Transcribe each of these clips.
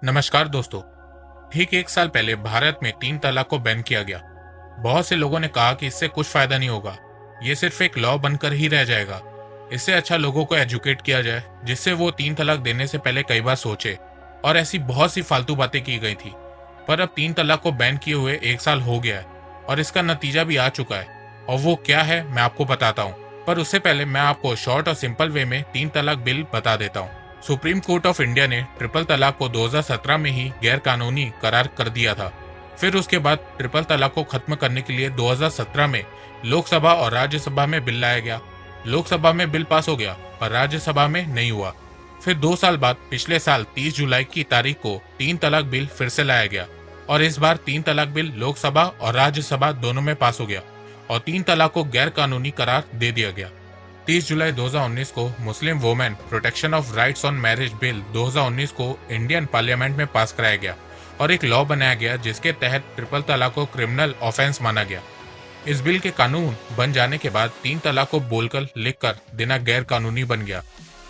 नमस्कार दोस्तों। ठीक एक साल पहले भारत में तीन तलाक को बैन किया गया। बहुत से लोगों ने कहा कि इससे कुछ फायदा नहीं होगा, ये सिर्फ एक लॉ बनकर ही रह जाएगा। इससे अच्छा लोगों को एजुकेट किया जाए जिससे वो तीन तलाक देने से पहले कई बार सोचे। और ऐसी बहुत सी फालतू बातें की गई थी। पर अब तीन तलाक को बैन किए हुए एक साल हो गया है और इसका नतीजा भी आ चुका है। और वो क्या है मैं आपको बताता हूँ, पर उससे पहले मैं आपको शॉर्ट और सिंपल वे में तीन तलाक बिल बता देता हूँ। सुप्रीम कोर्ट ऑफ इंडिया ने ट्रिपल तलाक को 2017 में ही गैर कानूनी करार कर दिया था। फिर उसके बाद ट्रिपल तलाक को खत्म करने के लिए 2017 में लोकसभा और राज्यसभा में बिल लाया गया। लोकसभा में बिल पास हो गया पर राज्यसभा में नहीं हुआ। फिर 2 साल बाद पिछले साल 30 जुलाई की तारीख को तीन तलाक बिल फिर से लाया गया और इस बार तीन तलाक बिल लोकसभा और राज्यसभा दोनों में पास हो गया और तीन तलाक को गैर कानूनी करार दे दिया गया। 30 जुलाई 2019 को Muslim women protection of rights on marriage bill 2019 को इंडियन पार्लियामेंट में पास कराया गया और एक लॉ बनाया गया जिसके तहत ट्रिपल तलाक को क्रिमिनल ऑफेंस माना गया। इस बिल के कानून बन जाने के बाद तीन तलाक को बोलकर लिखकर देना गैर कानूनी बन गया।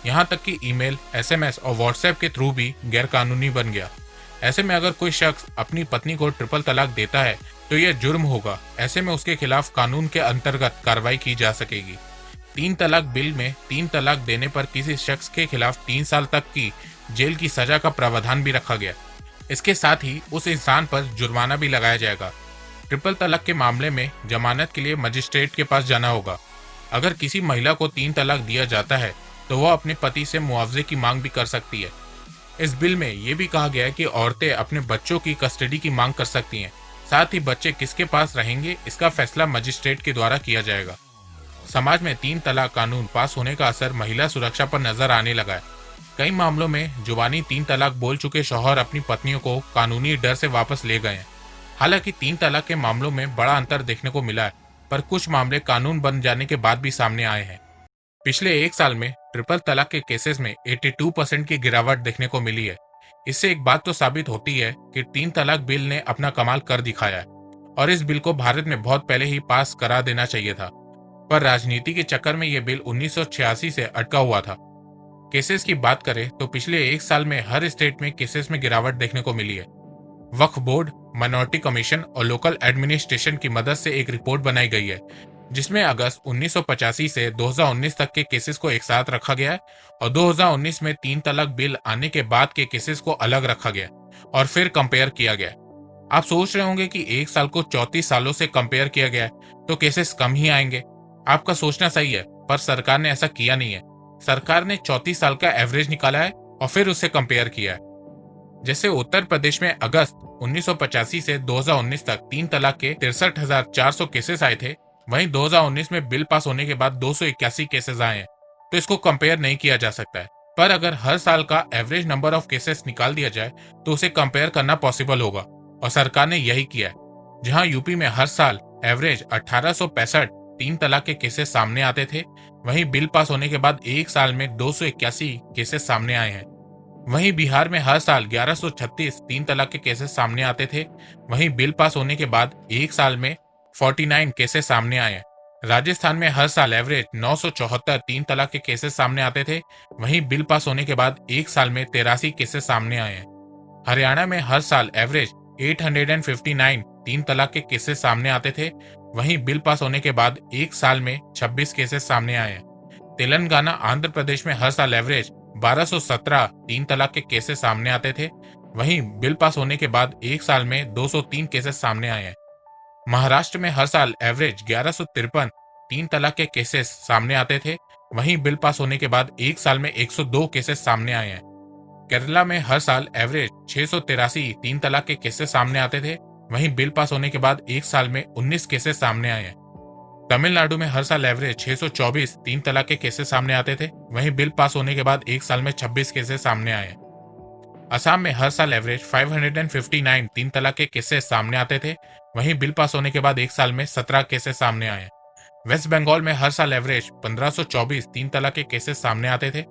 यहाँ तक कि ईमेल, एसएमएस और व्हाट्सएप के थ्रू भी गैर कानूनी बन गया। ऐसे में अगर कोई शख्स अपनी पत्नी को ट्रिपल तलाक देता है तो यह जुर्म होगा। ऐसे में उसके खिलाफ कानून के अंतर्गत कार्रवाई की जा सकेगी। तीन तलाक बिल में तीन तलाक देने पर किसी शख्स के खिलाफ 3 साल तक की जेल की सजा का प्रावधान भी रखा गया। इसके साथ ही उस इंसान पर जुर्माना भी लगाया जाएगा। ट्रिपल तलाक के मामले में जमानत के लिए मजिस्ट्रेट के पास जाना होगा। अगर किसी महिला को तीन तलाक दिया जाता है तो वह अपने पति से मुआवजे की मांग भी कर सकती है। इस बिल में यह भी कहा गया है कि औरतें अपने बच्चों की कस्टडी की मांग कर सकती हैं। साथ ही बच्चे किसके पास रहेंगे इसका फैसला मजिस्ट्रेट के द्वारा किया जाएगा। समाज में तीन तलाक कानून पास होने का असर महिला सुरक्षा पर नजर आने लगा है। कई मामलों में जुबानी तीन तलाक बोल चुके शौहर अपनी पत्नियों को कानूनी डर से वापस ले गए हैं। हालांकि तीन तलाक के मामलों में बड़ा अंतर देखने को मिला है, पर कुछ मामले कानून बन जाने के बाद भी सामने आए हैं। पिछले एक साल में ट्रिपल तलाक के केसेस में 82% की गिरावट देखने को मिली है। इससे एक बात तो साबित होती है कि तीन तलाक बिल ने अपना कमाल कर दिखाया है और इस बिल को भारत में बहुत पहले ही पास करा देना चाहिए था। पर राजनीति के चक्कर में यह बिल 1986 से अटका हुआ था। केसेस की बात करें तो पिछले एक साल में हर स्टेट में केसेस में गिरावट देखने को मिली है। वक्फ बोर्ड, माइनॉरिटी कमीशन और लोकल एडमिनिस्ट्रेशन की मदद से एक रिपोर्ट बनाई गई है जिसमें अगस्त 1985 से 2019 तक के केसेस को एक साथ रखा गया है और 2019 में तीन तलाक बिल आने के बाद के केसेस को अलग रखा गया और फिर कंपेयर किया गया। आप सोच रहे होंगे कि एक साल को 34 सालों से कंपेयर किया गया है तो केसेस कम ही आएंगे। आपका सोचना सही है, पर सरकार ने ऐसा किया नहीं है। सरकार ने 34 साल का एवरेज निकाला है और फिर उसे कंपेयर किया है। जैसे उत्तर प्रदेश में अगस्त 1985 से 2019 तक तीन तलाक के 63,400 केसेस आए थे, वहीं 2019 में बिल पास होने के बाद 281 केसेस आए हैं, तो इसको कंपेयर नहीं किया जा सकता है। पर अगर हर साल का एवरेज नंबर ऑफ केसेस निकाल दिया जाए तो उसे कंपेयर करना पॉसिबल होगा और सरकार ने यही किया है। जहां यूपी में हर साल एवरेज 1865 तीन तलाक के केसेस सामने आते थे, वहीं बिल पास होने के बाद एक साल में 281 केसेस सामने आए हैं। वहीं बिहार में हर साल 1136 तीन तलाक के केसेस सामने आते थे, वहीं बिल पास होने के बाद एक साल में 49 केसेस सामने आए हैं। राजस्थान में हर साल एवरेज 974 तीन तलाक के केसेस सामने आते थे, वहीं बिल पास होने के बाद एक साल में 83 केसेस सामने आए हैं। हरियाणा में हर साल एवरेज 859 तीन तलाक के केसेस सामने आते थे, वहीं बिल पास होने के बाद एक साल में 26 केसेस सामने आए हैं। तेलंगाना, आंध्र प्रदेश में हर साल एवरेज 1217 तीन तलाक के केसेस सामने आते थे, वहीं बिल पास होने के बाद एक साल में 203 केसेस सामने आए हैं। महाराष्ट्र में हर साल एवरेज 1153 तीन तलाक के केसेस सामने आते थे, वहीं बिल पास होने के बाद एक साल में 102 केसेस सामने आए हैं। केरला में हर साल एवरेज 683 तीन तलाक के केसेस सामने आते थे, वहीं बिल पास होने के बाद एक साल में 19 केसेस सामने आए हैं। तमिलनाडु में हर साल एवरेज 624 तीन तलाक के केसेस सामने आते थे, वहीं बिल पास होने के बाद एक साल में 26 केसेस सामने आए हैं। असम में हर साल एवरेज 559 तीन तलाक के केसेस सामने आते थे, वहीं बिल पास होने के बाद एक साल में 17 केसेस सामने आए हैं। वेस्ट बंगाल में हर साल एवरेज 1524 तीन तलाक के केसेस सामने आते थे,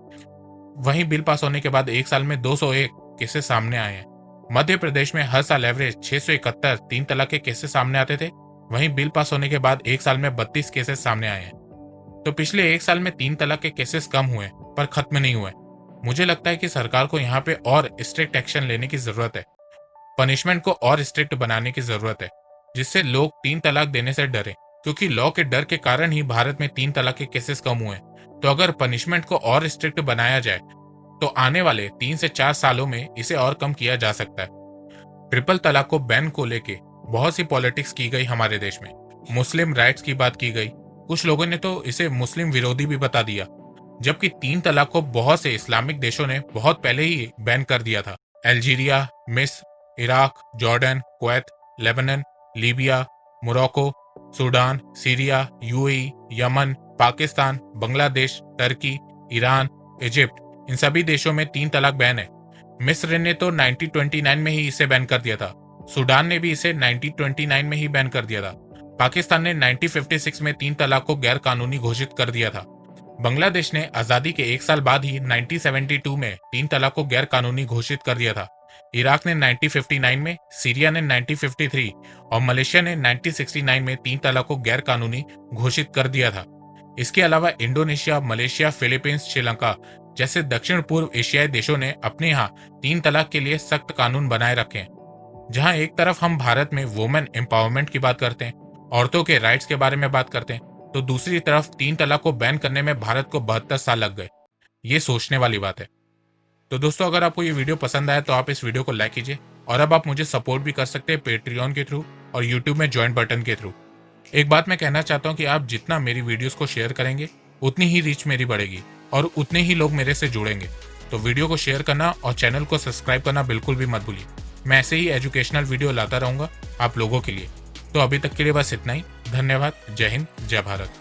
वहीं बिल पास होने के बाद एक साल में 201 केसेस सामने आए हैं। मध्य प्रदेश में हर साल एवरेज 671 तीन तलाक के केसेस सामने आते थे, वहीं बिल पास होने के बाद एक साल में 32 केसेस सामने आए हैं। तो पिछले एक साल में तीन तलाक के केसेस कम हुए पर खत्म नहीं हुए। मुझे लगता है कि सरकार को यहाँ पे और स्ट्रिक्ट एक्शन लेने की जरूरत है। पनिशमेंट को और स्ट्रिक्ट बनाने की जरूरत है, जिससे लोग 3 तलाक देने से डरें, क्योंकि लॉ के डर के कारण ही भारत में 3 तलाक के केसेस कम हुए हैं। तो अगर पनिशमेंट को और स्ट्रिक्ट बनाया जाए तो आने वाले 3 से 4 सालों में इसे और कम किया जा सकता है। ट्रिपल तलाक को बैन को लेके बहुत सी पॉलिटिक्स की गई हमारे देश में। मुस्लिम राइट्स की बात की गई, कुछ लोगों ने तो इसे मुस्लिम विरोधी भी बता दिया, जबकि 3 तलाक को बहुत से इस्लामिक देशों ने बहुत पहले ही बैन कर दिया था। अल्जीरिया, मिस्र, Iraq, Jordan, Kuwait, Lebanon, Libya, Morocco, Sudan, Syria, UAE, Yemen, Pakistan, Bangladesh, Turkey, Iran, Egypt, इन सभी देशों में 3 तलाक बैन है। मिस्र ने तो 1929 में ही इसे बैन कर दिया था। सूडान ने भी इसे 1929 में ही बैन कर दिया था। पाकिस्तान ने 1956 में 3 तलाक को गैर कानूनी घोषित कर दिया था। बांग्लादेश ने आजादी के 1 साल बाद ही 1972 में 3 तलाक को गैर कानूनी घोषित कर दिया था। इराक ने 1959 में, सीरिया ने 1953 और मलेशिया ने 1969 में 3 तलाक को गैर कानूनी घोषित कर दिया था। इसके अलावा इंडोनेशिया, मलेशिया, फिलीपींस, श्रीलंका जैसे दक्षिण पूर्व एशियाई देशों ने अपने यहाँ 3 तलाक के लिए सख्त कानून बनाए रखे हैं। जहाँ एक तरफ हम भारत में वुमेन एम्पावरमेंट की बात करते हैं, औरतों के राइट्स के बारे में बात करते हैं, तो दूसरी तरफ 3 तलाक को बैन करने में भारत को 72 साल लग गए। ये सोचने वाली बात है। तो दोस्तों, अगर आपको ये वीडियो पसंद आया तो आप इस वीडियो को लाइक कीजिए, और अब आप मुझे सपोर्ट भी कर सकते हैं पेट्रियन के थ्रू और यूट्यूब में ज्वाइन बटन के थ्रू। एक बात मैं कहना चाहता हूँ कि आप जितना मेरी वीडियोस को शेयर करेंगे उतनी ही रीच मेरी बढ़ेगी और उतने ही लोग मेरे से जुड़ेंगे। तो वीडियो को शेयर करना और चैनल को सब्सक्राइब करना बिल्कुल भी मत भूलिए। मैं ऐसे ही एजुकेशनल वीडियो लाता रहूंगा आप लोगों के लिए। तो अभी तक के लिए बस इतना ही। धन्यवाद। जय हिंद, जय भारत।